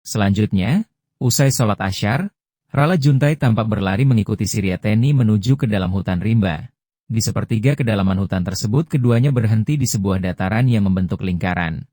Selanjutnya, usai sholat Asyar, Rala Juntai tampak berlari mengikuti Siriateni menuju ke dalam hutan rimba. Di sepertiga kedalaman hutan tersebut keduanya berhenti di sebuah dataran yang membentuk lingkaran.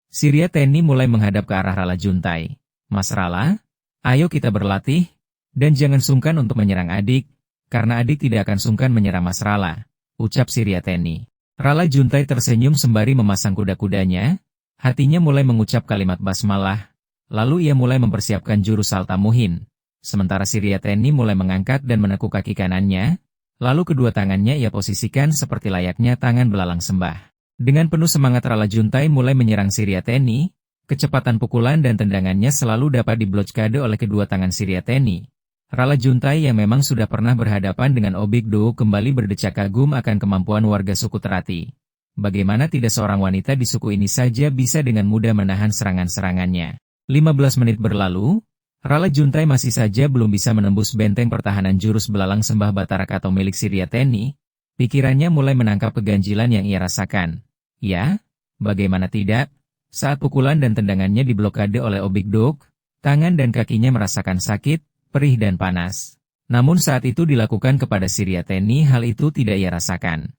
Siriateni mulai menghadap ke arah Rala Juntai. "Mas Rala, ayo kita berlatih, dan jangan sungkan untuk menyerang adik, karena adik tidak akan sungkan menyerang Mas Rala," ucap Siriateni. Rala Juntai tersenyum sembari memasang kuda-kudanya, hatinya mulai mengucap kalimat basmalah, lalu ia mulai mempersiapkan jurus Saltamuhin. Sementara Siriateni mulai mengangkat dan menekuk kaki kanannya, lalu kedua tangannya ia posisikan seperti layaknya tangan belalang sembah. Dengan penuh semangat Rala Juntai mulai menyerang Siriateni, kecepatan pukulan dan tendangannya selalu dapat diblokade oleh kedua tangan Siriateni. Rala Juntai yang memang sudah pernah berhadapan dengan Obik Do kembali berdecak kagum akan kemampuan warga suku Terati. Bagaimana tidak seorang wanita di suku ini saja bisa dengan mudah menahan serangan-serangannya. 15 menit berlalu, Rala Juntai masih saja belum bisa menembus benteng pertahanan jurus belalang sembah Batarak atau milik Siriateni. Pikirannya mulai menangkap keganjilan yang ia rasakan. Ya, bagaimana tidak? Saat pukulan dan tendangannya diblokade oleh Obik Dog, tangan dan kakinya merasakan sakit, perih dan panas. Namun saat itu dilakukan kepada Siriateni hal itu tidak ia rasakan.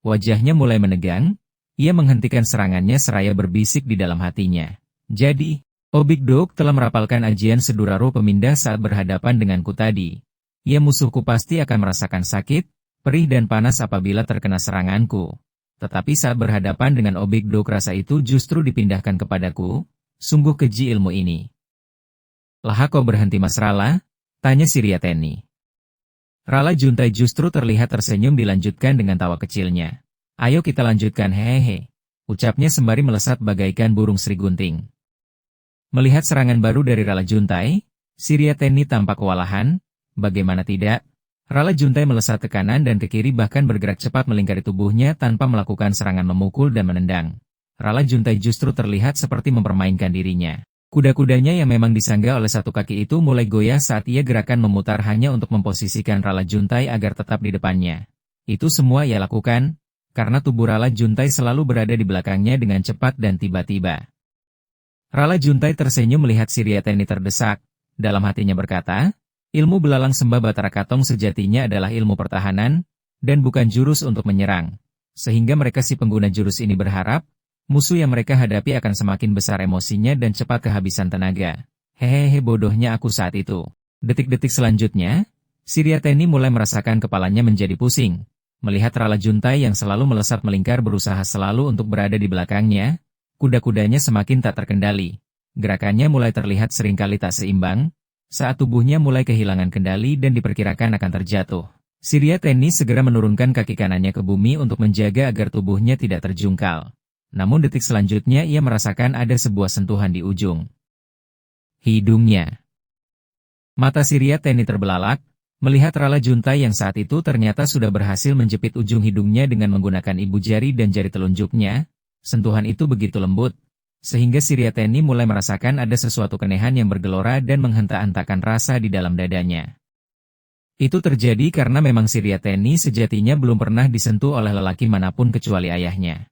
Wajahnya mulai menegang, ia menghentikan serangannya seraya berbisik di dalam hatinya. Jadi, Obik Dog telah merapalkan ajian Sedura Roh Pemindah saat berhadapan denganku tadi. Ia musuhku pasti akan merasakan sakit, perih dan panas apabila terkena seranganku. Tetapi saat berhadapan dengan Obik Dog rasa itu justru dipindahkan kepadaku, sungguh keji ilmu ini. "Lah kau berhenti Mas Rala?" tanya Siriateni. Rala Juntai justru terlihat tersenyum dilanjutkan dengan tawa kecilnya. "Ayo kita lanjutkan hehehe," ucapnya sembari melesat bagaikan burung Sri Gunting. Melihat serangan baru dari Rala Juntai, Siriateni tampak kewalahan. Bagaimana tidak? Rala Juntai melesat ke kanan dan ke kiri bahkan bergerak cepat melingkari tubuhnya tanpa melakukan serangan memukul dan menendang. Rala Juntai justru terlihat seperti mempermainkan dirinya. Kuda-kudanya yang memang disangga oleh satu kaki itu mulai goyah saat ia gerakan memutar hanya untuk memposisikan Rala Juntai agar tetap di depannya. Itu semua ia lakukan, karena tubuh Rala Juntai selalu berada di belakangnya dengan cepat dan tiba-tiba. Rala Juntai tersenyum melihat Siriateni terdesak. Dalam hatinya berkata, ilmu belalang sembah Batara Katong sejatinya adalah ilmu pertahanan, dan bukan jurus untuk menyerang. Sehingga mereka si pengguna jurus ini berharap, musuh yang mereka hadapi akan semakin besar emosinya dan cepat kehabisan tenaga. Hehehe bodohnya aku saat itu. Detik-detik selanjutnya, Siriateni mulai merasakan kepalanya menjadi pusing. Melihat Rala Juntai yang selalu melesat melingkar berusaha selalu untuk berada di belakangnya, kuda-kudanya semakin tak terkendali. Gerakannya mulai terlihat seringkali tak seimbang, saat tubuhnya mulai kehilangan kendali dan diperkirakan akan terjatuh. Siriateni segera menurunkan kaki kanannya ke bumi untuk menjaga agar tubuhnya tidak terjungkal. Namun detik selanjutnya ia merasakan ada sebuah sentuhan di ujung hidungnya. Mata Siriateni terbelalak, melihat Rala Juntai yang saat itu ternyata sudah berhasil menjepit ujung hidungnya dengan menggunakan ibu jari dan jari telunjuknya. Sentuhan itu begitu lembut, sehingga Siriateni mulai merasakan ada sesuatu kenehan yang bergelora dan menghentak-hentakan rasa di dalam dadanya. Itu terjadi karena memang Siriateni sejatinya belum pernah disentuh oleh lelaki manapun kecuali ayahnya.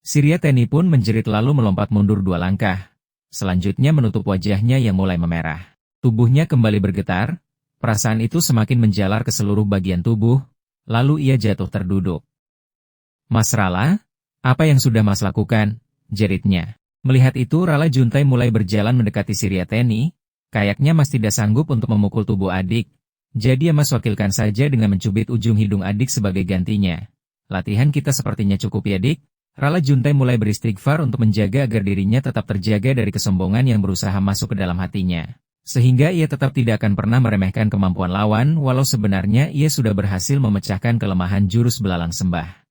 Siriateni pun menjerit lalu melompat mundur 2 langkah. Selanjutnya menutup wajahnya yang mulai memerah. Tubuhnya kembali bergetar, perasaan itu semakin menjalar ke seluruh bagian tubuh, lalu ia jatuh terduduk. "Mas Rala? Apa yang sudah Mas lakukan?" jeritnya. Melihat itu Rala Juntai mulai berjalan mendekati Siriateni, kayaknya Mas tidak sanggup untuk memukul tubuh adik, jadi Mas wakilkan saja dengan mencubit ujung hidung adik sebagai gantinya. Latihan kita sepertinya cukup ya dik? Rala Juntai mulai beristighfar untuk menjaga agar dirinya tetap terjaga dari kesombongan yang berusaha masuk ke dalam hatinya. Sehingga ia tetap tidak akan pernah meremehkan kemampuan lawan walau sebenarnya ia sudah berhasil memecahkan kelemahan jurus belalang sembah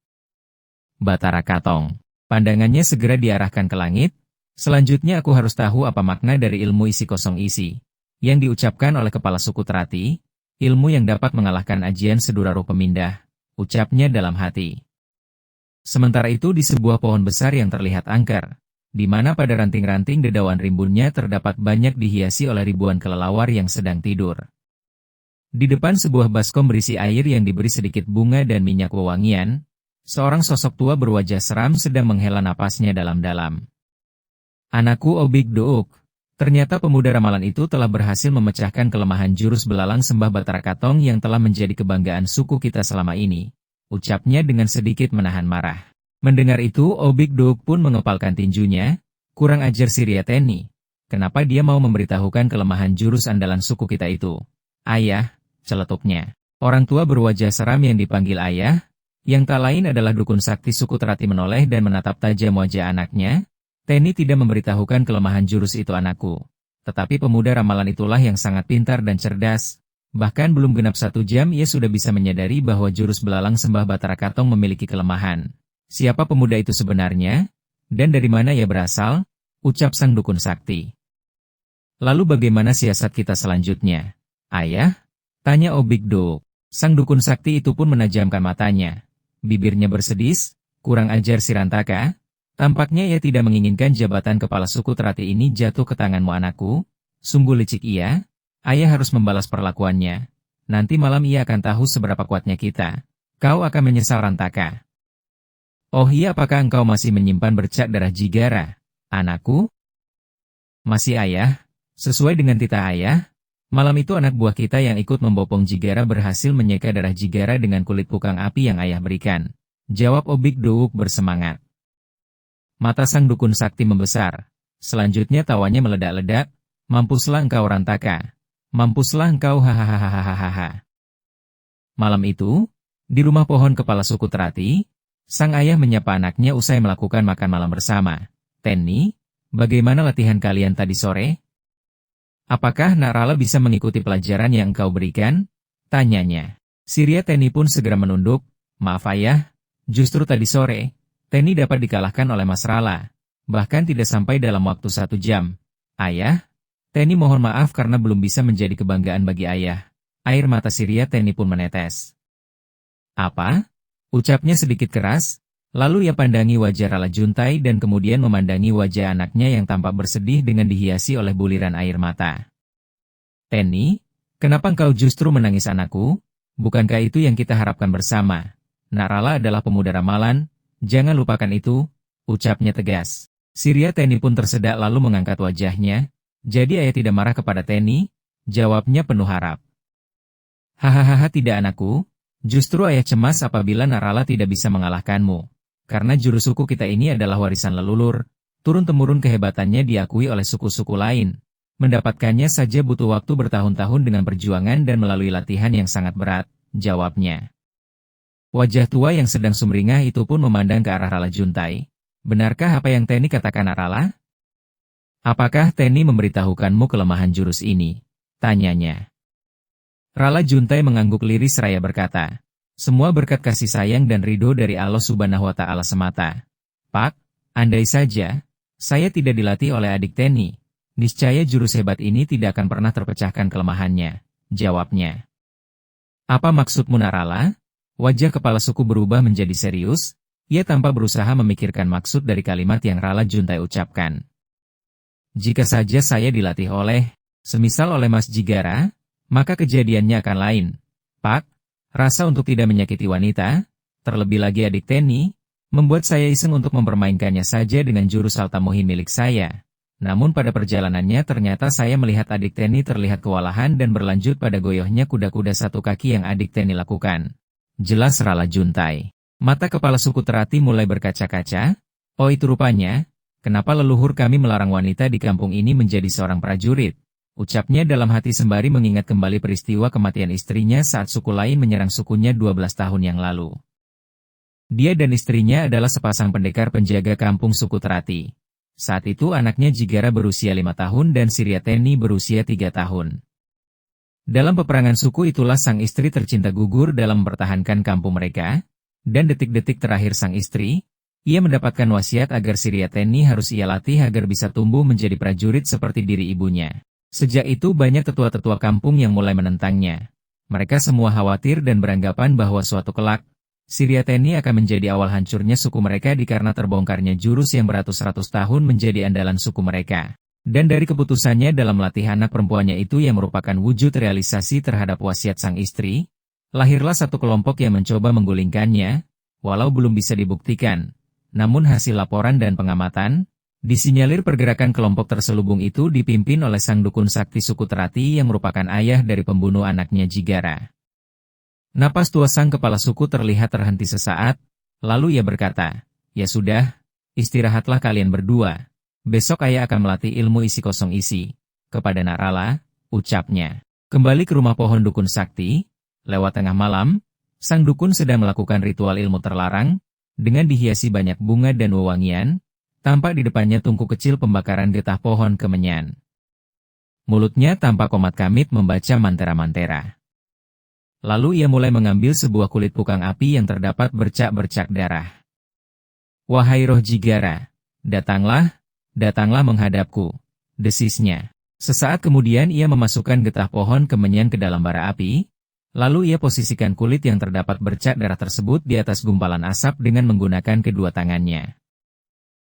Batara Katong. Pandangannya segera diarahkan ke langit. Selanjutnya aku harus tahu apa makna dari ilmu isi kosong isi yang diucapkan oleh kepala suku Terati, ilmu yang dapat mengalahkan ajian Sedura Roh Pemindah, ucapnya dalam hati. Sementara itu di sebuah pohon besar yang terlihat angker, di mana pada ranting-ranting dedawan rimbunnya terdapat banyak dihiasi oleh ribuan kelelawar yang sedang tidur. Di depan sebuah baskom berisi air yang diberi sedikit bunga dan minyak wewangian, seorang sosok tua berwajah seram sedang menghela napasnya dalam-dalam. Anakku Obik Dook. Ternyata pemuda ramalan itu telah berhasil memecahkan kelemahan jurus belalang sembah Batara Katong yang telah menjadi kebanggaan suku kita selama ini. Ucapnya dengan sedikit menahan marah. Mendengar itu, Obik Dook pun mengepalkan tinjunya. Kurang ajar si Riateni. Kenapa dia mau memberitahukan kelemahan jurus andalan suku kita itu? Ayah, celetuknya. Orang tua berwajah seram yang dipanggil ayah, yang tak lain adalah dukun sakti suku Terati menoleh dan menatap tajam wajah anaknya. Teni tidak memberitahukan kelemahan jurus itu anakku. Tetapi pemuda ramalan itulah yang sangat pintar dan cerdas. Bahkan belum genap 1 jam ia sudah bisa menyadari bahwa jurus belalang sembah Batara Katong memiliki kelemahan. Siapa pemuda itu sebenarnya? Dan dari mana ia berasal? Ucap sang dukun sakti. Lalu bagaimana siasat kita selanjutnya? Ayah? Tanya Obik Dook. Sang dukun sakti itu pun menajamkan matanya. Bibirnya bersedis, kurang ajar si Rantaka. Tampaknya ia tidak menginginkan jabatan kepala suku Terati ini jatuh ke tanganmu anakku. Sungguh licik ia. Ayah harus membalas perlakuannya. Nanti malam ia akan tahu seberapa kuatnya kita. Kau akan menyesal Rantaka. Oh iya, apakah engkau masih menyimpan bercak darah Jigara? Anakku? Masih ayah. Sesuai dengan titah ayah. Malam itu anak buah kita yang ikut membopong Jigara berhasil menyeka darah Jigara dengan kulit pukang api yang ayah berikan. Jawab Obik Dook bersemangat. Mata sang dukun sakti membesar. Selanjutnya tawanya meledak-ledak. Mampuslah engkau Rantaka. Mampuslah engkau hahaha. Malam itu, di rumah pohon kepala suku Terati, sang ayah menyapa anaknya usai melakukan makan malam bersama. Teni, bagaimana latihan kalian tadi sore? Apakah Nak Rala bisa mengikuti pelajaran yang engkau berikan? Tanyanya. Si Riateni pun segera menunduk. Maaf ayah, justru tadi sore, Teni dapat dikalahkan oleh Mas Rala. Bahkan tidak sampai dalam waktu 1 jam. Ayah, Teni mohon maaf karena belum bisa menjadi kebanggaan bagi ayah. Air mata si Riateni pun menetes. Apa? Ucapnya sedikit keras. Lalu ia pandangi wajah Rala Juntai dan kemudian memandangi wajah anaknya yang tampak bersedih dengan dihiasi oleh buliran air mata. Teni, kenapa engkau justru menangis anakku? Bukankah itu yang kita harapkan bersama? Nak Rala adalah pemuda ramalan, jangan lupakan itu, ucapnya tegas. Si Riateni pun tersedak lalu mengangkat wajahnya. Jadi ayah tidak marah kepada Teni? Jawabnya penuh harap. Hahaha tidak anakku, justru ayah cemas apabila Nak Rala tidak bisa mengalahkanmu. Karena jurus suku kita ini adalah warisan leluhur, turun-temurun kehebatannya diakui oleh suku-suku lain. Mendapatkannya saja butuh waktu bertahun-tahun dengan perjuangan dan melalui latihan yang sangat berat, jawabnya. Wajah tua yang sedang sumringah itu pun memandang ke arah Rala Juntai. Benarkah apa yang Teni katakan Rala? Apakah Teni memberitahukanmu kelemahan jurus ini? Tanyanya. Rala Juntai mengangguk lirih seraya berkata. Semua berkat kasih sayang dan ridho dari Allah Subhanahu wa Ta'ala semata. Pak, andai saja, saya tidak dilatih oleh adik Teni, niscaya jurus hebat ini tidak akan pernah terpecahkan kelemahannya, jawabnya. Apa maksudmu Nak Rala? Wajah kepala suku berubah menjadi serius, ia tanpa berusaha memikirkan maksud dari kalimat yang Rala Juntai ucapkan. Jika saja saya dilatih semisal oleh Mas Jigara, maka kejadiannya akan lain. Pak, rasa untuk tidak menyakiti wanita, terlebih lagi adik Teni, membuat saya iseng untuk mempermainkannya saja dengan jurus Saltamohin milik saya. Namun pada perjalanannya ternyata saya melihat adik Teni terlihat kewalahan dan berlanjut pada goyohnya kuda-kuda 1 kaki yang adik Teni lakukan. Jelas Rala Juntai. Mata kepala suku Terati mulai berkaca-kaca. Oh itu rupanya, kenapa leluhur kami melarang wanita di kampung ini menjadi seorang prajurit. Ucapnya dalam hati sembari mengingat kembali peristiwa kematian istrinya saat suku lain menyerang sukunya 12 tahun yang lalu. Dia dan istrinya adalah sepasang pendekar penjaga kampung suku Terati. Saat itu anaknya Jigara berusia 5 tahun dan si Riateni berusia 3 tahun. Dalam peperangan suku itulah sang istri tercinta gugur dalam mempertahankan kampung mereka, dan detik-detik terakhir sang istri, ia mendapatkan wasiat agar si Riateni harus ia latih agar bisa tumbuh menjadi prajurit seperti diri ibunya. Sejak itu banyak tetua-tetua kampung yang mulai menentangnya. Mereka semua khawatir dan beranggapan bahwa suatu kelak, si Riateni akan menjadi awal hancurnya suku mereka dikarenakan terbongkarnya jurus yang beratus-ratus tahun menjadi andalan suku mereka. Dan dari keputusannya dalam melatih anak perempuannya itu yang merupakan wujud realisasi terhadap wasiat sang istri, lahirlah satu kelompok yang mencoba menggulingkannya, walau belum bisa dibuktikan. Namun hasil laporan dan pengamatan, Disinyalir pergerakan kelompok terselubung itu dipimpin oleh sang dukun sakti suku Terati yang merupakan ayah dari pembunuh anaknya Jigara. Napas tua sang kepala suku terlihat terhenti sesaat, lalu ia berkata, "Ya sudah, istirahatlah kalian berdua. Besok ayah akan melatih ilmu isi kosong isi." Kepada Narala, ucapnya. Kembali ke rumah pohon dukun sakti, lewat tengah malam, sang dukun sedang melakukan ritual ilmu terlarang, dengan dihiasi banyak bunga dan wewangian, tampak di depannya tungku kecil pembakaran getah pohon kemenyan. Mulutnya tampak komat kamit membaca mantera-mantera. Lalu ia mulai mengambil sebuah kulit pukang api yang terdapat bercak-bercak darah. "Wahai roh Jigara, datanglah menghadapku," desisnya. Sesaat kemudian ia memasukkan getah pohon kemenyan ke dalam bara api, lalu ia posisikan kulit yang terdapat bercak darah tersebut di atas gumpalan asap dengan menggunakan kedua tangannya.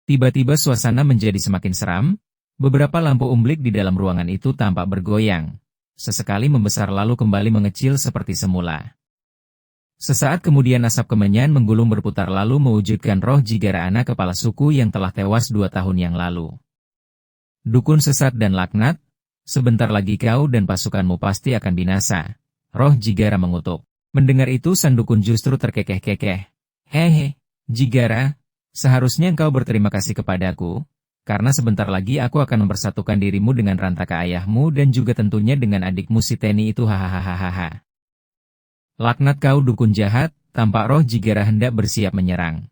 Tiba-tiba suasana menjadi semakin seram, beberapa lampu umblik di dalam ruangan itu tampak bergoyang. Sesekali membesar lalu kembali mengecil seperti semula. Sesaat kemudian asap kemenyan menggulung berputar lalu mewujudkan roh Jigara anak kepala suku yang telah tewas 2 tahun yang lalu. "Dukun sesat dan laknat, sebentar lagi kau dan pasukanmu pasti akan binasa," roh Jigara mengutuk. Mendengar itu sang dukun justru terkekeh-kekeh. "Hehe, Jigara, seharusnya engkau berterima kasih kepadaku, karena sebentar lagi aku akan mempersatukan dirimu dengan rantaka ayahmu dan juga tentunya dengan adikmu si Teni itu hahaha. Laknat kau dukun jahat," tampak roh Jigara hendak bersiap menyerang.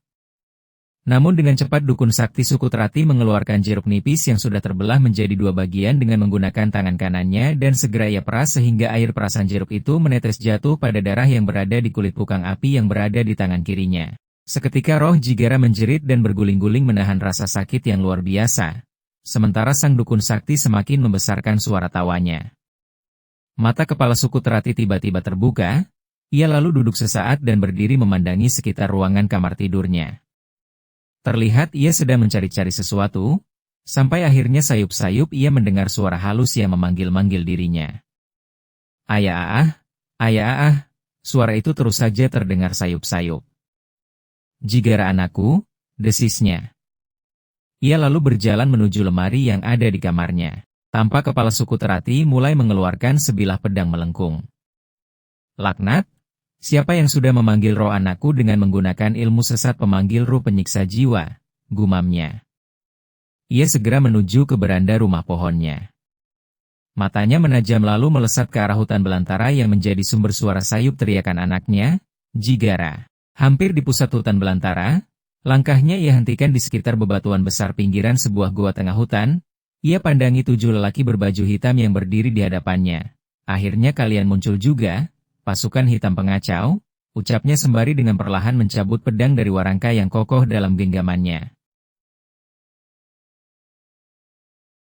Namun dengan cepat dukun sakti suku Terati mengeluarkan jeruk nipis yang sudah terbelah menjadi 2 bagian dengan menggunakan tangan kanannya dan segera ia peras sehingga air perasan jeruk itu menetes jatuh pada darah yang berada di kulit pukang api yang berada di tangan kirinya. Seketika roh Jigara menjerit dan berguling-guling menahan rasa sakit yang luar biasa. Sementara sang dukun sakti semakin membesarkan suara tawanya. Mata kepala suku Terati tiba-tiba terbuka, ia lalu duduk sesaat dan berdiri memandangi sekitar ruangan kamar tidurnya. Terlihat ia sedang mencari-cari sesuatu, sampai akhirnya sayup-sayup ia mendengar suara halus yang memanggil-manggil dirinya. Ayah, suara itu terus saja terdengar sayup-sayup. "Jigara anakku," desisnya. Ia lalu berjalan menuju lemari yang ada di kamarnya. Tampak kepala suku Terati mulai mengeluarkan sebilah pedang melengkung. "Laknat, siapa yang sudah memanggil roh anakku dengan menggunakan ilmu sesat pemanggil ruh penyiksa jiwa?" gumamnya. Ia segera menuju ke beranda rumah pohonnya. Matanya menajam lalu melesat ke arah hutan belantara yang menjadi sumber suara sayup teriakan anaknya, Jigara. Hampir di pusat hutan belantara, langkahnya ia hentikan di sekitar bebatuan besar pinggiran sebuah gua tengah hutan. Ia pandangi 7 lelaki berbaju hitam yang berdiri di hadapannya. "Akhirnya kalian muncul juga, pasukan hitam pengacau," ucapnya sembari dengan perlahan mencabut pedang dari warangka yang kokoh dalam genggamannya.